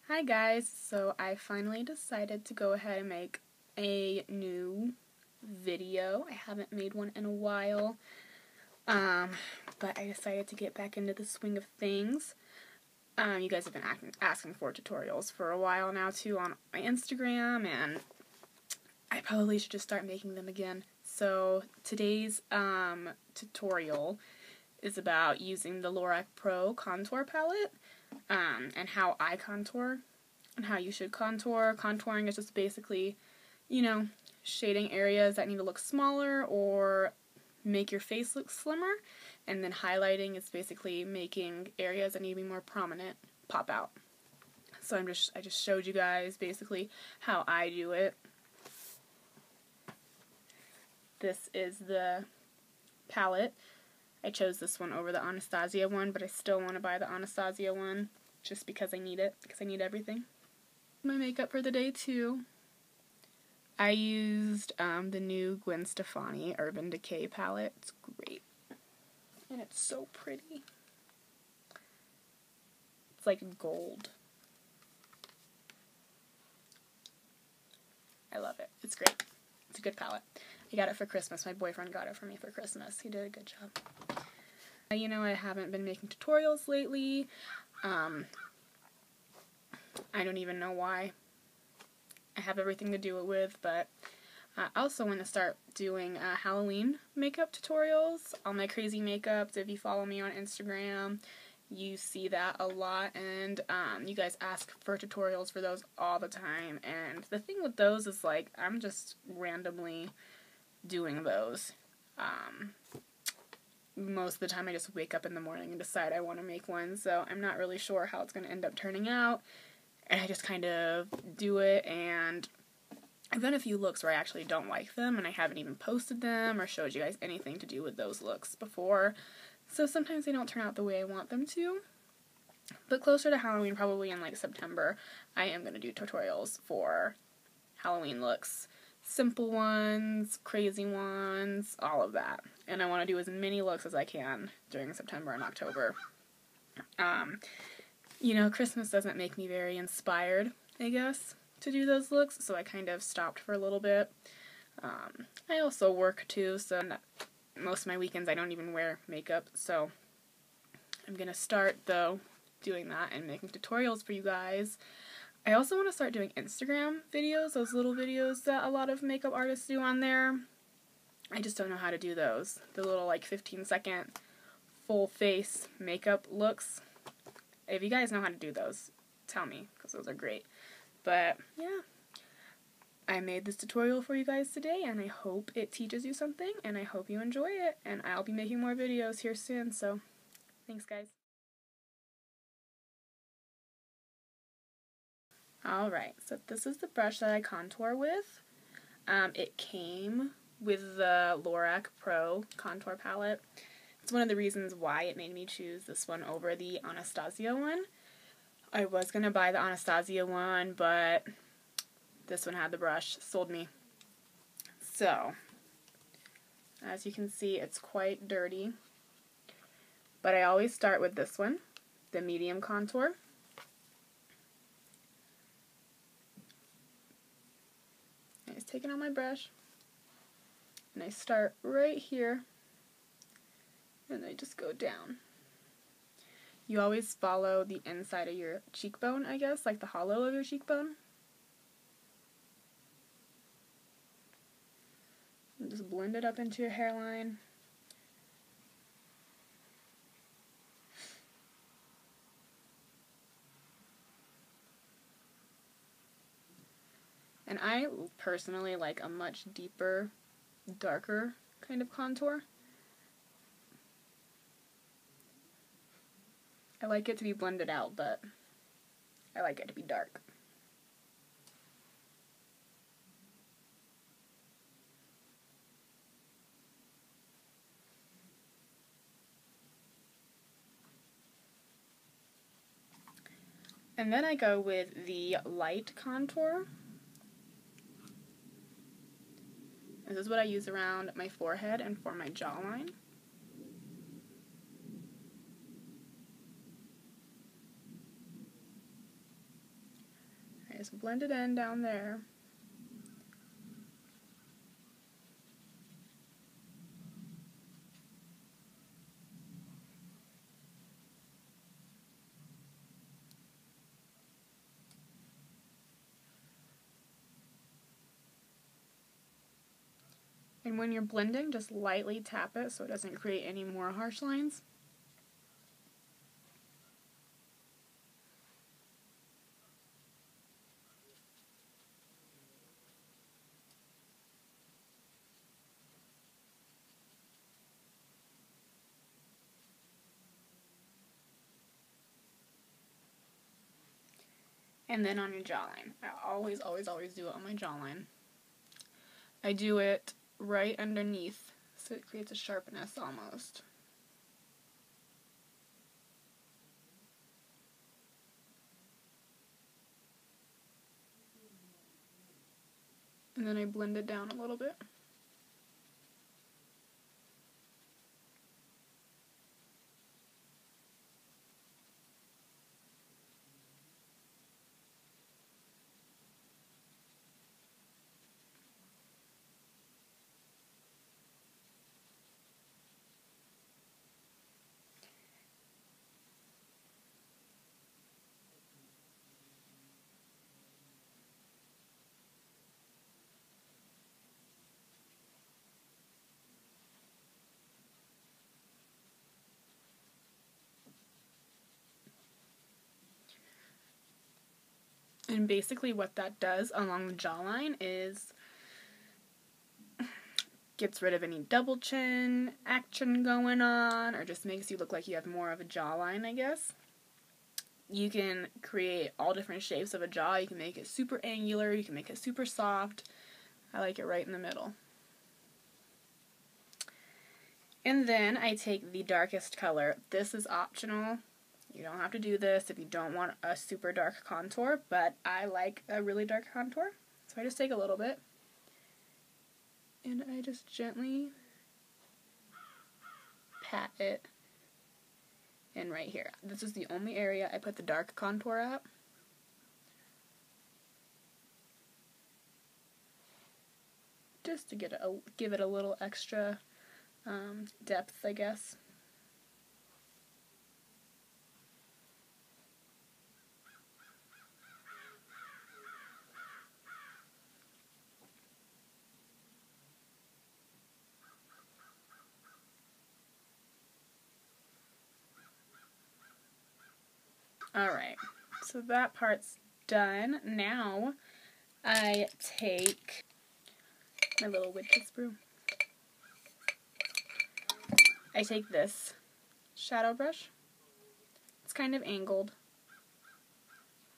Hi guys, so I finally decided to go ahead and make a new video. I haven't made one in a while, but I decided to get back into the swing of things. You guys have been asking for tutorials for a while now too on my Instagram, and I probably should just start making them again. So today's tutorial is about using the Lorac Pro Contour Palette, and how I contour and how you should contour. Contouring is just basically, shading areas that need to look smaller or make your face look slimmer, and then highlighting is basically making areas that need to be more prominent pop out. So I just showed you guys basically how I do it. This is the palette. I chose this one over the Anastasia one, but I still want to buy the Anastasia one just because I need it, because I need everything. My makeup for the day too. I used the new Gwen Stefani Urban Decay palette. It's great. And it's so pretty. It's like gold. I love it. It's great. It's a good palette. I got it for Christmas. My boyfriend got it for me for Christmas. He did a good job. I haven't been making tutorials lately. I don't even know why. I have everything to do it with, but I also want to start doing Halloween makeup tutorials. All my crazy makeups, if you follow me on Instagram, you see that a lot, and you guys ask for tutorials for those all the time, and the thing with those is, like, I'm just randomly doing those. Most of the time I just wake up in the morning and decide I want to make one, so I'm not really sure how it's going to end up turning out, and I just kind of do it. And I've done a few looks where I actually don't like them, and I haven't even posted them or showed you guys anything to do with those looks before, so sometimes they don't turn out the way I want them to. But closer to Halloween, probably in like September, I am going to do tutorials for Halloween looks. Simple ones, crazy ones, all of that. And I want to do as many looks as I can during September and October. Christmas doesn't make me very inspired, I guess, to do those looks, so I kind of stopped for a little bit. I also work too, so most of my weekends I don't even wear makeup, so I'm going to start, though, doing that and making tutorials for you guys. I also want to start doing Instagram videos, those little videos that a lot of makeup artists do on there. I just don't know how to do those. The little, like, 15-second full face makeup looks. If you guys know how to do those, tell me, because those are great. But, yeah. I made this tutorial for you guys today, and I hope it teaches you something, and I hope you enjoy it. And I'll be making more videos here soon, so thanks, guys. Alright, so this is the brush that I contour with. It came with the Lorac Pro Contour Palette. It's one of the reasons why it made me choose this one over the Anastasia one. I was going to buy the Anastasia one, but this one had the brush. Sold me. So, as you can see, it's quite dirty. But I always start with this one, the medium contour. I just take it on my brush, and I start right here, and I just go down. You always follow the inside of your cheekbone, I guess, like the hollow of your cheekbone. And just blend it up into your hairline. And I personally like a much deeper, darker kind of contour. I like it to be blended out, but I like it to be dark. And then I go with the light contour. This is what I use around my forehead and for my jawline. just blend it in down there. And when you're blending, just lightly tap it so it doesn't create any more harsh lines. And then on your jawline. I always do it on my jawline. I do it right underneath, so it creates a sharpness almost. And then I blend it down a little bit. And basically what that does along the jawline is gets rid of any double chin action going on, or just makes you look like you have more of a jawline, I guess. You can create all different shapes of a jaw. You can make it super angular, you can make it super soft. I like it right in the middle. And then I take the darkest color. This is optional. You don't have to do this if you don't want a super dark contour, but I like a really dark contour. So I just take a little bit, and I just gently pat it in right here. This is the only area I put the dark contour at. Just to give it a little extra depth, I guess. Alright, so that part's done. Now I take my little witch's brew. I take this shadow brush. It's kind of angled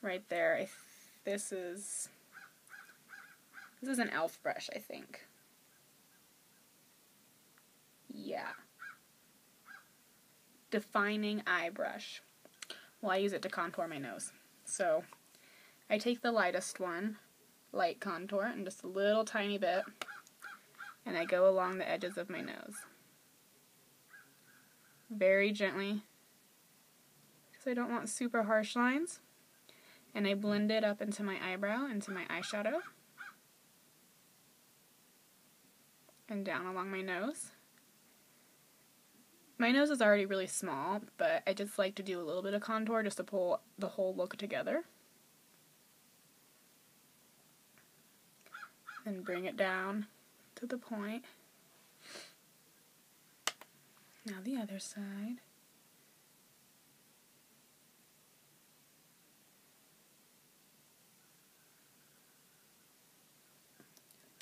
right there. This is an e.l.f. brush, I think. Yeah. Defining eye brush. Well, I use it to contour my nose. So I take the lightest one, light contour, and just a little tiny bit, and I go along the edges of my nose. Very gently, because I don't want super harsh lines. And I blend it up into my eyebrow, into my eyeshadow, and down along my nose. My nose is already really small, but I just like to do a little bit of contour just to pull the whole look together. And bring it down to the point. Now the other side.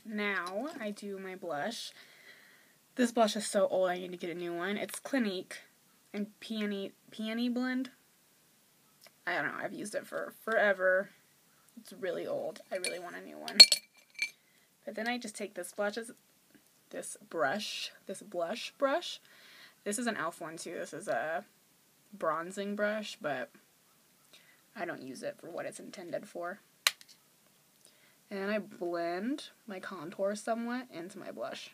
Now I do my blush. This blush is so old, I need to get a new one. It's Clinique and Peony Blend. I don't know, I've used it for forever. It's really old. I really want a new one. But then I just take this blush brush. This is an e.l.f. one too. This is a bronzing brush, but I don't use it for what it's intended for. And I blend my contour somewhat into my blush.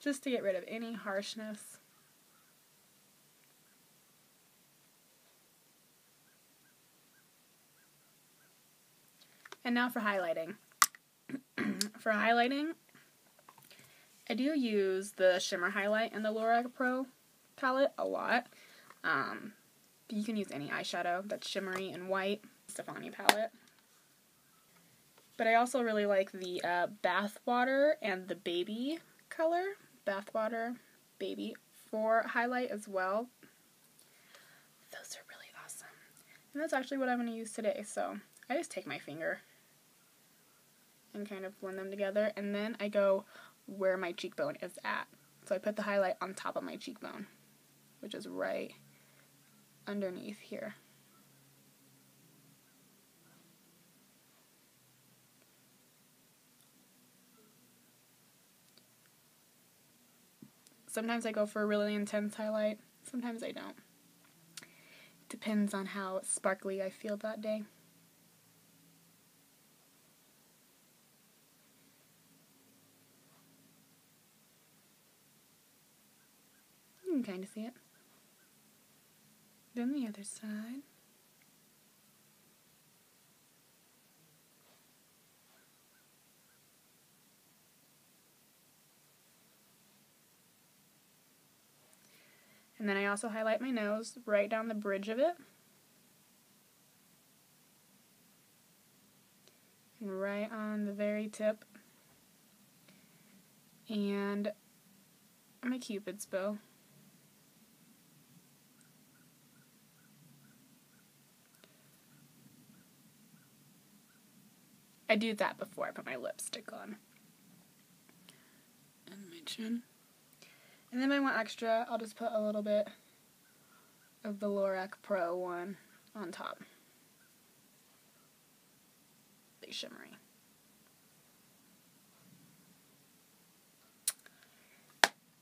just to get rid of any harshness. And now for highlighting. For highlighting, I do use the shimmer highlight in the Lorac Pro palette a lot. You can use any eyeshadow that's shimmery and white. Stefani palette. But I also really like the Bathwater and the Baby color. Bathwater, Baby for highlight as well. Those are really awesome. And that's actually what I'm going to use today. So I just take my finger and kind of blend them together. And then I go where my cheekbone is at. So I put the highlight on top of my cheekbone, which is right underneath here. Sometimes I go for a really intense highlight, sometimes I don't. Depends on how sparkly I feel that day. You can kind of see it. Then the other side. And then I also highlight my nose right down the bridge of it. And right on the very tip. And my Cupid's bow. I do that before I put my lipstick on. And my chin. And then if I want extra, I'll just put a little bit of the Lorac Pro one on top. Really shimmery.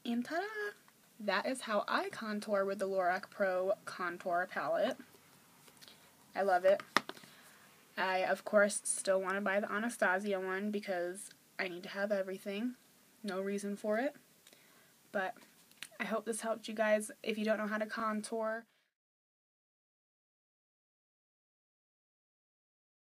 And ta-da! That is how I contour with the Lorac Pro Contour Palette. I love it. I, of course, still want to buy the Anastasia one because I need to have everything. No reason for it. But I hope this helped you guys if you don't know how to contour.